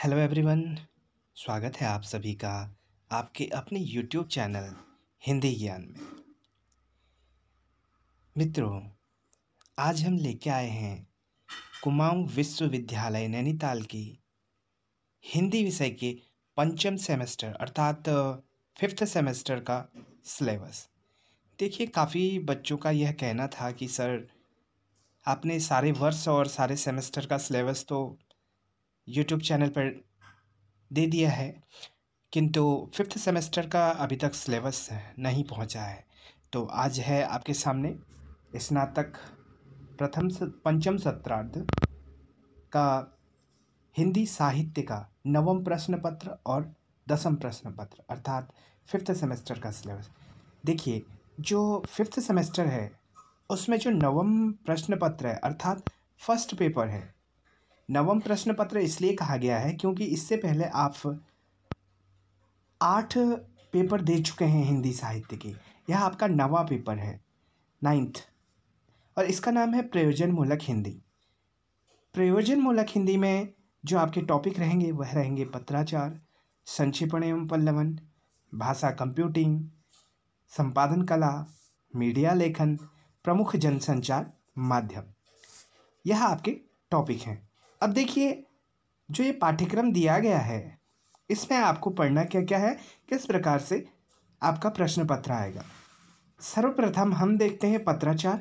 Hello everyone. स्वागत है आप सभी का आपके अपने यूट्यूब चैनल हिंदी ज्ञान में। मित्रों, आज हम लेके आए हैं कुमाऊं विश्वविद्यालय नैनीताल की हिंदी विषय के पंचम सेमेस्टर अर्थात फिफ्थ सेमेस्टर का सिलेबस। देखिए, काफ़ी बच्चों का यह कहना था कि सर आपने सारे वर्ष और सारे सेमेस्टर का सिलेबस तो यूट्यूब चैनल पर दे दिया है, किंतु फिफ्थ सेमेस्टर का अभी तक सिलेबस नहीं पहुंचा है। तो आज है आपके सामने स्नातक पंचम सत्रार्ध का हिंदी साहित्य का नवम प्रश्न पत्र और दसम प्रश्न पत्र अर्थात फिफ्थ सेमेस्टर का सिलेबस। देखिए, जो फिफ्थ सेमेस्टर है उसमें जो नवम प्रश्न पत्र है अर्थात फर्स्ट पेपर है। नवम प्रश्न पत्र इसलिए कहा गया है क्योंकि इससे पहले आप 8 पेपर दे चुके हैं हिंदी साहित्य के। यह आपका नवा पेपर है, 9th, और इसका नाम है प्रयोजनमूलक हिंदी। प्रयोजनमूलक हिंदी में जो आपके टॉपिक रहेंगे वह रहेंगे पत्राचार, संक्षेपण एवं पल्लवन, भाषा कंप्यूटिंग, संपादन कला, मीडिया लेखन, प्रमुख जनसंचार माध्यम। यह आपके टॉपिक हैं। अब देखिए, जो ये पाठ्यक्रम दिया गया है इसमें आपको पढ़ना क्या क्या है, किस प्रकार से आपका प्रश्न पत्र आएगा। सर्वप्रथम हम देखते हैं पत्राचार।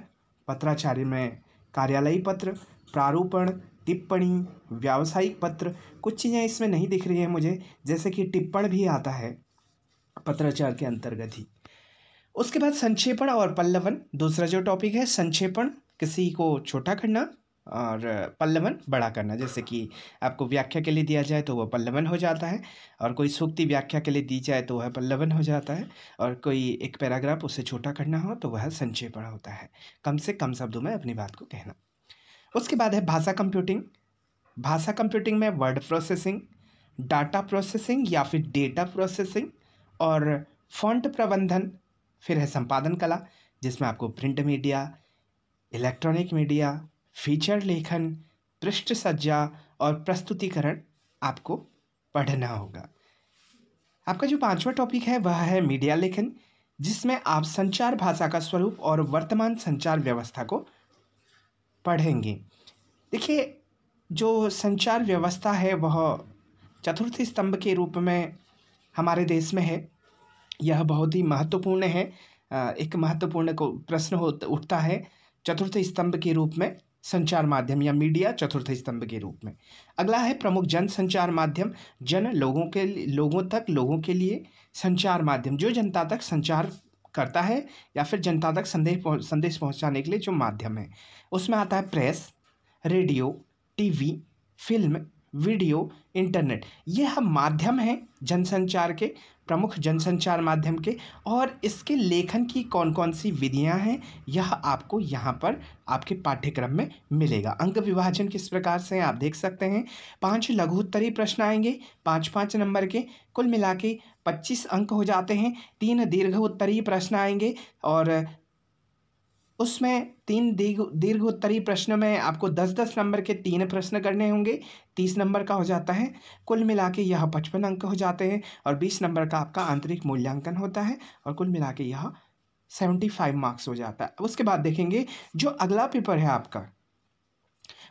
पत्राचार में कार्यालयी पत्र, प्रारूपण, टिप्पणी, व्यावसायिक पत्र। कुछ चीज़ें इसमें नहीं दिख रही हैं मुझे, जैसे कि टिप्पण भी आता है पत्राचार के अंतर्गत ही। उसके बाद संक्षेपण और पल्लवन दूसरा जो टॉपिक है। संक्षेपण किसी को छोटा करना और पल्लवन बड़ा करना। जैसे कि आपको व्याख्या के लिए दिया जाए तो वह पल्लवन हो जाता है, और कोई सूक्ति व्याख्या के लिए दी जाए तो वह पल्लवन हो जाता है, और कोई एक पैराग्राफ उसे छोटा करना हो तो वह संक्षेपण होता है। कम से कम शब्दों में अपनी बात को कहना। उसके बाद है भाषा कंप्यूटिंग। भाषा कंप्यूटिंग में वर्ड प्रोसेसिंग, डाटा प्रोसेसिंग या फिर डेटा प्रोसेसिंग और फॉन्ट प्रबंधन। फिर है संपादन कला, जिसमें आपको print media, electronic media, feature लेखन, पृष्ठ सज्जा और प्रस्तुतिकरण आपको पढ़ना होगा। आपका जो पांचवा टॉपिक है वह है मीडिया लेखन, जिसमें आप संचार भाषा का स्वरूप और वर्तमान संचार व्यवस्था को पढ़ेंगे। देखिए, जो संचार व्यवस्था है वह चतुर्थ स्तंभ के रूप में हमारे देश में है। यह बहुत ही महत्वपूर्ण है। एक महत्वपूर्ण को प्रश्न उठता है चतुर्थ स्तंभ के रूप में संचार माध्यम या मीडिया चतुर्थ स्तंभ के रूप में। अगला है प्रमुख जन संचार माध्यम। लोगों के लिए संचार माध्यम, जो जनता तक संचार करता है या फिर जनता तक संदेश पहुंचाने के लिए जो माध्यम है। उसमें आता है press, radio, TV, film, video, internet. यह माध्यम है जनसंचार के, प्रमुख जनसंचार माध्यम के। और इसके लेखन की कौन कौन सी विधियां हैं यह आपको यहाँ पर आपके पाठ्यक्रम में मिलेगा। अंक विभाजन किस प्रकार से आप देख सकते हैं। 5 लघु उत्तरीय प्रश्न आएंगे 5-5 नंबर के, कुल मिला के 25 अंक हो जाते हैं। 3 दीर्घ उत्तरीय प्रश्न आएंगे और उसमें 3 दीर्घ उत्तरीय प्रश्न में आपको 10-10 नंबर के 3 प्रश्न करने होंगे, 30 नंबर का हो जाता है। कुल मिला के यह 55 अंक हो जाते हैं और 20 नंबर का आपका आंतरिक मूल्यांकन होता है और कुल मिला के यह 75 मार्क्स हो जाता है। उसके बाद देखेंगे जो अगला पेपर है आपका,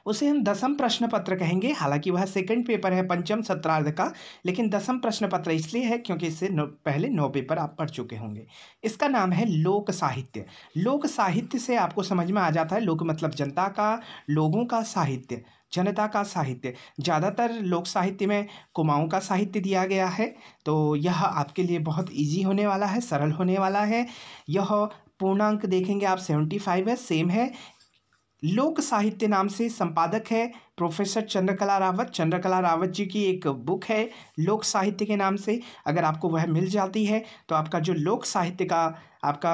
उसे हम दसम प्रश्न पत्र कहेंगे। हालांकि वह सेकंड पेपर है पंचम सत्रार्ध का, लेकिन दसम प्रश्न पत्र इसलिए है क्योंकि इससे पहले 9 पेपर आप पढ़ चुके होंगे। इसका नाम है लोक साहित्य। लोक साहित्य से आपको समझ में आ जाता है, लोक मतलब जनता का, लोगों का साहित्य, जनता का साहित्य। ज़्यादातर लोक साहित्य में कुमाऊं का साहित्य दिया गया है, तो यह आपके लिए बहुत ईजी होने वाला है, सरल होने वाला है। यह पूर्णांक देखेंगे आप 75 है, सेम है। लोक साहित्य नाम से संपादक है प्रोफेसर चंद्रकला रावत। चंद्रकला रावत जी की एक बुक है लोक साहित्य के नाम से। अगर आपको वह मिल जाती है तो आपका जो लोक साहित्य का आपका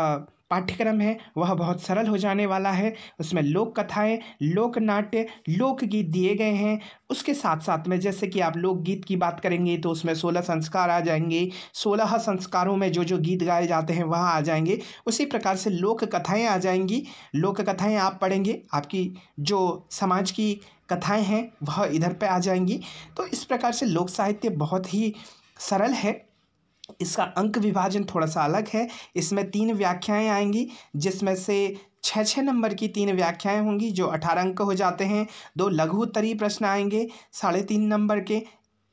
पाठ्यक्रम है वह बहुत सरल हो जाने वाला है। उसमें लोक कथाएँ, लोक नाट्य, लोकगीत दिए गए हैं। उसके साथ साथ में जैसे कि आप लोकगीत की बात करेंगे तो उसमें 16 संस्कार आ जाएँगे। 16 संस्कारों में जो गीत गाए जाते हैं वह आ जाएँगे। उसी प्रकार से लोक कथाएँ आ जाएँगी। लोक कथाएँ आप पढ़ेंगे, आपकी जो समाज की कथाएँ हैं वह इधर पे आ जाएँगी। तो इस प्रकार से लोक साहित्य बहुत ही सरल है। इसका अंक विभाजन थोड़ा-सा अलग है। इसमें 3 व्याख्याएँ आएँगी, जिसमें से 6-6 नंबर की 3 व्याख्याएँ होंगी जो 18 अंक हो जाते हैं। 2 लघु उत्तरीय प्रश्न आएँगे 3.5 नंबर के,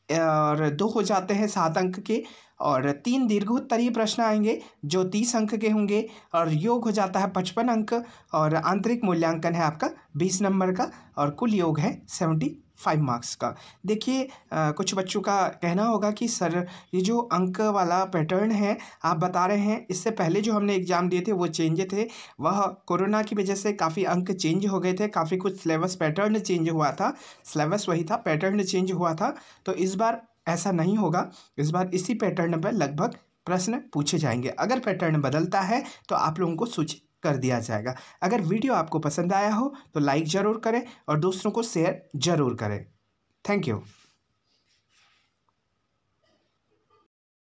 और 2 हो जाते हैं 7 अंक के, और 3 दीर्घोत्तरीय प्रश्न आएँगे जो 30 अंक के होंगे, और योग हो जाता है 55 अंक, और आंतरिक मूल्यांकन है आपका 20 नंबर का, और कुल योग है 75 मार्क्स का। देखिए कुछ बच्चों का कहना होगा कि सर ये जो अंक वाला पैटर्न है आप बता रहे हैं, इससे पहले जो हमने एग्ज़ाम दिए थे वो चेंज थे, वह कोरोना की वजह से काफ़ी अंक चेंज हो गए थे, काफ़ी कुछ सिलेबस पैटर्न चेंज हुआ था। सिलेबस वही था, पैटर्न चेंज हुआ था। तो इस बार ऐसा नहीं होगा। इस बार इसी पैटर्न पर लगभग प्रश्न पूछे जाएंगे। अगर पैटर्न बदलता है तो आप लोगों को सूचित कर दिया जाएगा। अगर वीडियो आपको पसंद आया हो तो लाइक ज़रूर करें और दोस्तों को शेयर ज़रूर करें। Thank you.